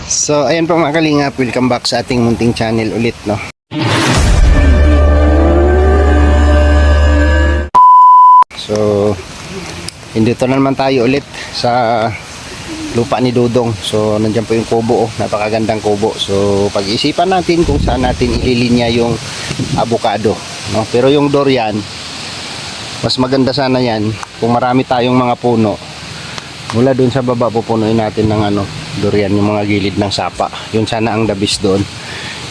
So ayan po mga kalingap, welcome back sa ating munting channel ulit, no. So dito na naman tayo ulit sa lupa ni Dudong. So nandiyan po yung kubo, napakagandang kubo. So pag-isipan natin kung saan natin ililinya yung avocado, no. Pero yung durian, mas maganda sana yan kung marami tayong mga puno. Mula doon sa baba pupunuin natin ng durian, yung mga gilid ng sapa. Yun sana ang dabis doon.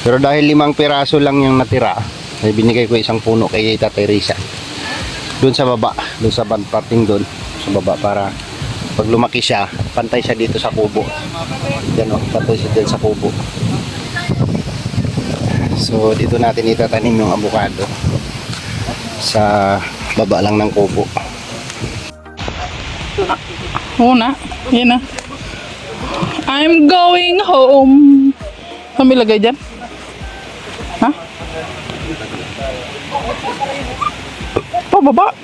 Pero dahil 5 piraso lang yung natira, ay binigay ko isang puno kay Tatay Risa. Doon sa baba, doon sa parting doon sa baba, para pag lumaki siya, pantay siya dito sa kubo. Yan o, pantay siya dito sa kubo. So dito natin itatanim yung avocado sa baba lang ng kubo. Una, yan na. I'm going home. Kami lagay dyan? Ha? Pababa.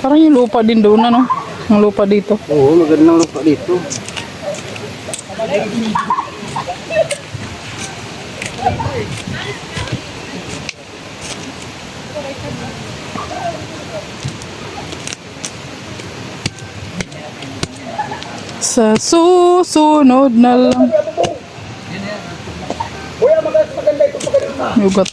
Parang yung lupa din doon, ano? Ang lupa dito. Oo, magandang lupa dito. Sa susunod na lang. Yugat.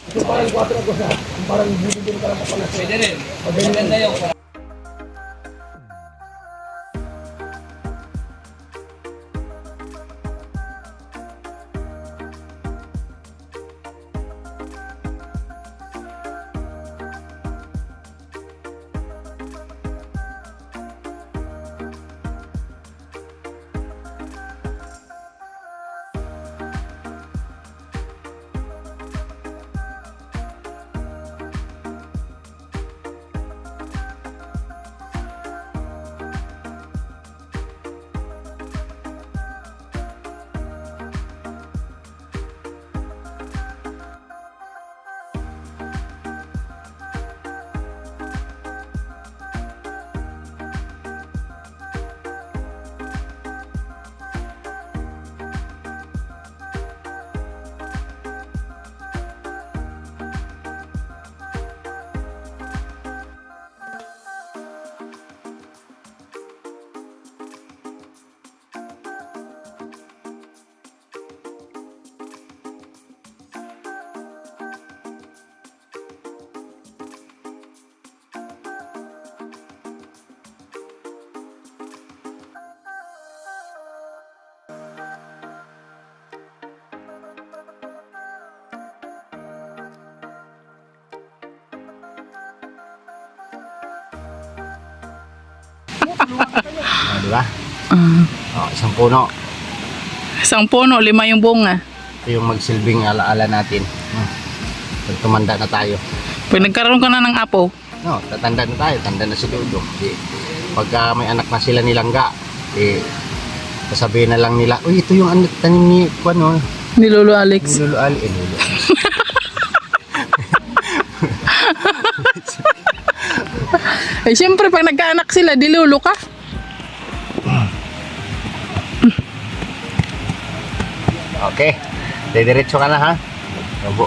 Diba? Isang puno. Isang puno, 5 yung bunga. Ito yung magsilbing alaala natin. Pag tumanda na tayo. Pag nagkaroon ka na ng apo, No, tatanda na tayo, tanda na si Dudong. Pagka may anak na sila nilangga, sasabihin na lang nila, uy, ito yung anak tanim ni ni Lolo Alex. Lolo Ali. Lolo. Eh, siyempre, pag nagkaanak sila, di lolo ka. Okay, diretso ka na ha. Obo.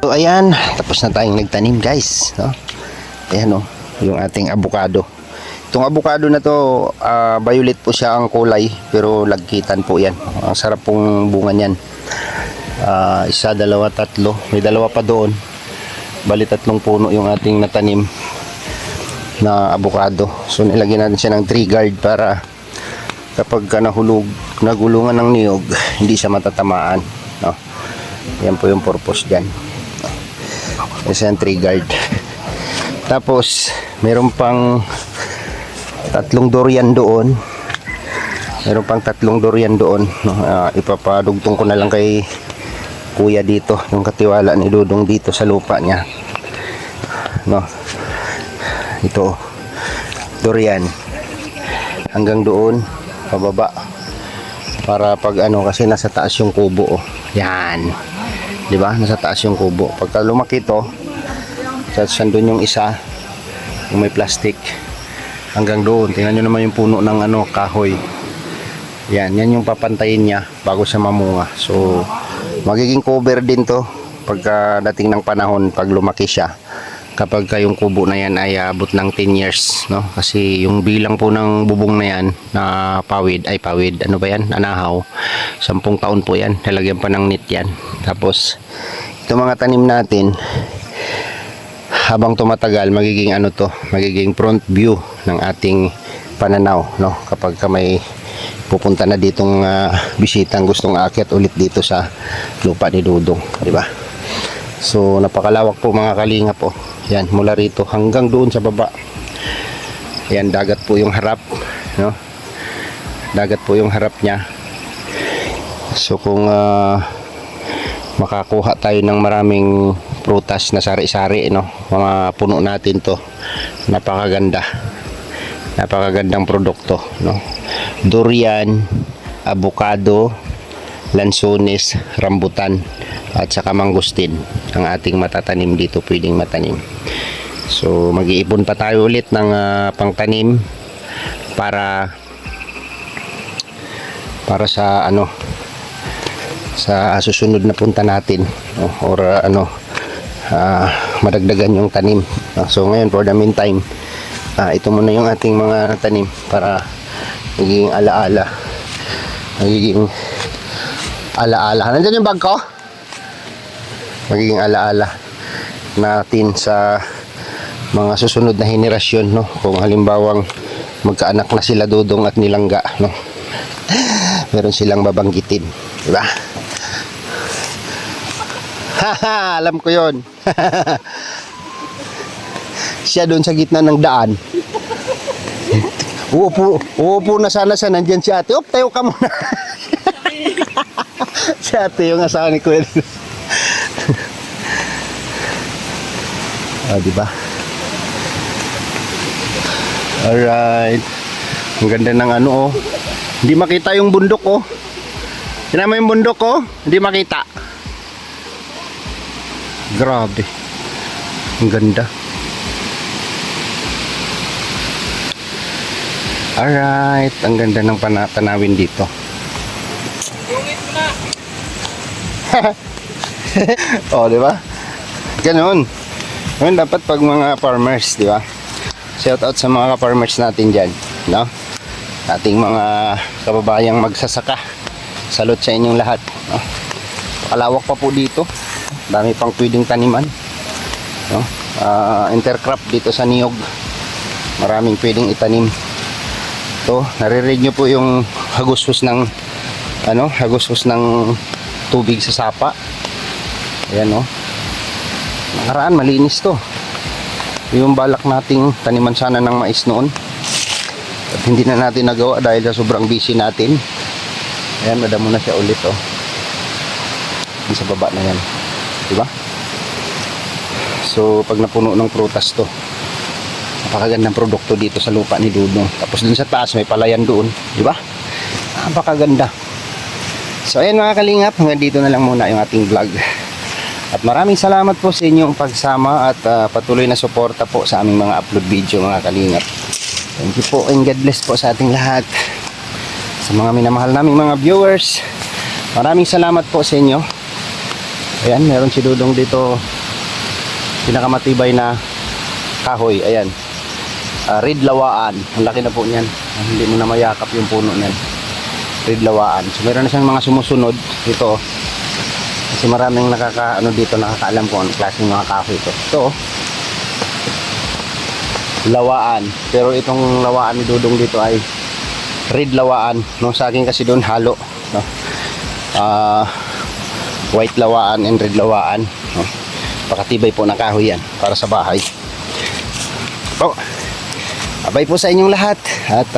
So ayan, tapos na tayong nagtanim guys, no? Ayan oh, yung ating avocado. Itong avocado na to, violet po siya ang kulay, pero lagkitan po yan. Ang sarap pong bunga niyan. Isa, dalawa, tatlo. May dalawa pa doon. Bali 3 puno yung ating natanim na avocado. So nilagyan natin siya ng tree guard para kapag nagulungan ng niyog, hindi siya matatamaan, no? Yan po yung purpose dyan. Kasi yung tree guard. Tapos meron pang 3 durian doon. Meron pang 3 durian doon, no? Ipapadugtong ko na lang kay kuya dito, yung katiwala ni Dudong dito sa lupa niya, no? Ito durian hanggang doon pababa para pag ano, kasi nasa taas yung kubo, oh. Yan, di ba? Nasa taas yung kubo. Pagka lumaki to, sandun yung isa, yung may plastic, hanggang doon. Tingnan nyo naman yung puno ng ano, kahoy. Yan yung papantayin niya bago siya mamunga. So magiging cover din to pagka dating ng panahon, pag lumaki siya, kapag yung kubo na yan ay abot ng 10 years, no? Kasi yung bilang po ng bubong na yan na pawid, ano ba yan, anahaw, 10 taon po yan, nalagyan pa ng net yan. Tapos itong mga tanim natin, habang tumatagal, magiging ano to, magiging front view ng ating pananaw, no? Kapag may pupunta na ditong bisitang gustong aakyat ulit dito sa lupa ni Dudong, di ba? So napakalawak po mga kalingap po. Yan, mula rito hanggang doon sa baba. Yan, dagat po yung harap, no? Dagat po yung harap niya. So kung makakuha tayo ng maraming prutas na sari-sari, no? Mga puno natin to. Napakagandang produkto, no? Durian, avocado, lansones, rambutan, at saka mangustin ang ating matatanim dito, pwedeng matanim. So mag-iipon pa tayo ulit ng pangtanim para sa ano, sa susunod na punta natin, or madagdagan yung tanim. So ngayon, for the meantime, ito muna yung ating mga tanim para magiging alaala. Nandiyan yung bag ko? Magiging alaala natin sa mga susunod na henerasyon, no? Kung halimbawang magkaanak na sila Dudong at Nilangga, no? Meron silang babanggitin, di ba? Haha, alam ko yon. Siya doon sa gitna ng daan. Uupo na sana siya, nandyan si ate. Tayo ka muna. Si ate yung asawa ni Kuya. Diba? Alright. Ang ganda ng ano, oh. Hindi makita yung bundok, oh. Tingnan mo yung bundok, oh. Hindi makita. Grabe. Ang ganda. Alright. Ang ganda ng tanawin dito. Oh, di ba? Ganun. Ngayon dapat pag mga farmers, di ba? Shout out sa mga farmers natin diyan, no? Ating mga kababayang magsasaka. Salute sa inyong lahat, no? Kalawak pa po dito. Dami pang pwedeng taniman, no? Intercrop dito sa niyog. Maraming pwedeng itanim. To, naririnig niyo po yung hagusgus ng tubig sa sapa. Ayan, no? Nakaraan, malinis to. Yung balak nating taniman sana ng mais noon, at hindi na natin nagawa dahil sa sobrang busy natin. Ayan, madamo na siya ulit, oh. Yung sa baba na yan, diba? So pag napuno ng prutas to, napakagandang produkto dito sa lupa ni Dudong. Tapos dun sa taas may palayan doon, diba? Napakaganda. So ayan mga kalingap, hanggang dito na lang muna yung ating vlog. At maraming salamat po sa inyong pagsama at patuloy na suporta po sa aming mga upload video mga kalingap. Thank you po and God bless po sa ating lahat. Sa mga minamahal naming mga viewers, maraming salamat po sa inyo. Ayan, meron si Dudong dito pinakamatibay na kahoy. Ayan. Red lawaan. Ang laki na po niyan. Hindi mo na mayakap yung puno niyan. Red lawaan. So meron na siyang mga sumusunod ito. Kasi maraming nakakaalam kung anong klaseng mga kahoy ito. Ito, lawaan. Pero itong lawaan ni Dudong dito ay red lawaan. No, sa akin kasi doon halo, no. White lawaan and red lawaan, no. Pakatibay po ng kahoy yan para sa bahay. Oh, abay po sa inyong lahat at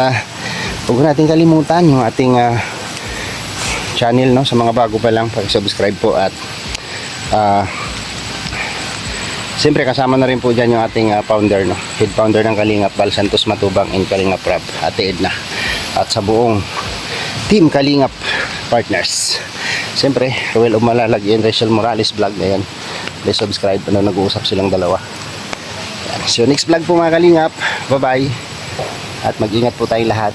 huwag natin kalimutan yung ating channel, no, sa mga bago pa lang, pag-subscribe po at siyempre kasama na rin po dyan yung ating founder, no, head founder ng Kalingap, Val Santos Matubang and Kalingap Rap, Ate Edna, at sa buong team Kalingap partners. Siyempre, Ruel Umalalagi and Rachel Morales vlog na yan. Please subscribe, nag-uusap silang dalawa. Yan. So next vlog po mga Kalingap, bye bye at mag-ingat po tayong lahat.